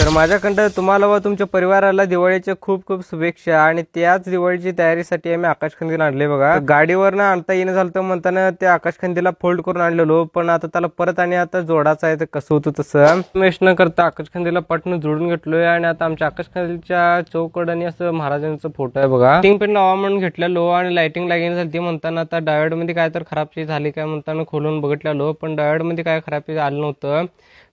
तर माझ्याकडं तुम्हाला व तुमच्या परिवाराला दिवाळीच्या खूप खूप शुभेच्छा। आणि त्याच दिवाळीची तयारीसाठी आम्ही आकाशकंदील आणले बघा। गाडीवरनं आणता येणं झालं तर म्हणताना त्या आकाशकंदीला फोल्ड करून आणलेलो, पण आता त्याला परत आणि आता जोडायचं आहे, तर कसं होतं तसं मेषण करता आकाशकंदीला पटन जोडून घेतलोय। आणि आता आमच्या आकाशकंदीलच्या चौकडाने असं महाराजांचा फोटो आहे बघा। लाइटिंग पण लावा म्हणून घेतलेलो आणि लाइटिंग लागेल झाली म्हणताना आता डायोड मध्ये काय तर खराबी झाली काय म्हणताना खोलून बघितलेलो, पण डायोड मध्ये काय खराबी आलं नव्हतं।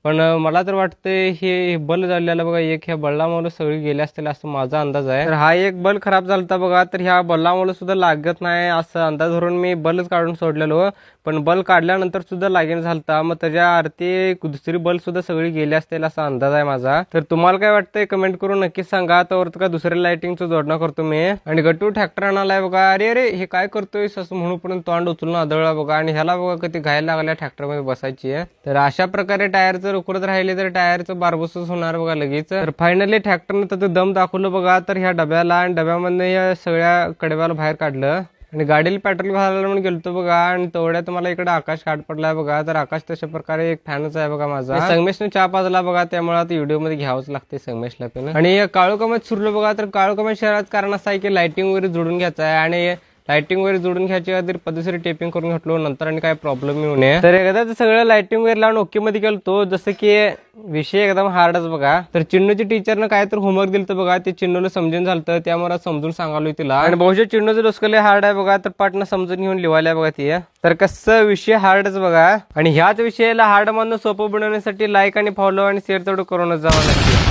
पण मला तर वाटतंय हे बल्ब झालेला बघा, एक ह्या बल्बामुळे सगळी गेले असतील असं माझा अंदाज आहे। तर हा एक बल्ब खराब झालता बघा, तर ह्या बल्बामुळे सुद्धा लागत नाही असं अंदाज धरून मी बल्ब काढून सोडलेलो, पण बल्ब काढल्यानंतर सुद्धा लागेल झालता। मग त्याच्या आरती दुसरी बल्ब सुद्धा सगळी गेली असतील असा अंदाज आहे माझा। तर तुम्हाला काय वाटतंय कमेंट करून नक्कीच सांगा। तर का दुसऱ्या लाइटिंगचं जोडणं करतो मी। आणि गट्टू ट्रॅक्टर आणालाय बघा। अरे अरे हे काय करतोय असं म्हणून तोंड उचलून आदळला बघा। आणि ह्याला बघा कधी घायला लागल्या ट्रॅक्टर मध्ये बसायची आहे। तर अशा प्रकारे टायरचं उकडत राहिले तर टायरचं बारबूसच होणार बघा लगेच। तर फायनली ट्रॅक्टरने त्याचं दम दाखवलं बघा। तर ह्या डब्याला आणि डब्यामध्ये या सगळ्या कडब्याला बाहेर काढलं आणि गाडीला पेट्रोल घालायला म्हणून गेलतो बघा। आणि तेवढ्यात मला इकडे आकाश काढ पडलाय बघा। तर आकाश तशा प्रकारे एक फॅनच आहे बघा माझा। संगमेशने चहा पाजला बघा, त्यामुळे आता व्हिडिओ मध्ये घ्यावंच लागते संगमेशला पण। आणि काळू कमाच सुरलो बघा। तर काळू कमाच शहरात कारण असं आहे की लाइटिंग वगैरे जोडून घ्यायचं आहे आणि लाइटिंग वगैरे जोडून घ्यायची तर पद्धतशीर टेपिंग करून घेतलो, नंतर आणि काय प्रॉब्लेम येऊ नये। तर एकदा सगळं लाइटिंग वगैरे लावून ओके मध्ये गेलतो, जसं की विषय एकदम हार्डच बघा। तर चिन्नूच्या टीचरनं काय तर होमवर्क दिलं बघा, ते चिन्नूला समजून झालं, त्यामुळे समजून सांगालोय तिला। आणि बहुशेक चिन्नूचं डोसकले हार्ड आहे बघा, तर पाटनं समजून घेऊन लिवायला बघा ती। तर कसं विषय हार्डच बघा। आणि ह्याच विषयाला हार्ड मानून सोपं बनवण्यासाठी लाईक आणि फॉलो आणि शेअर तेवढं करूनच जावं लागते।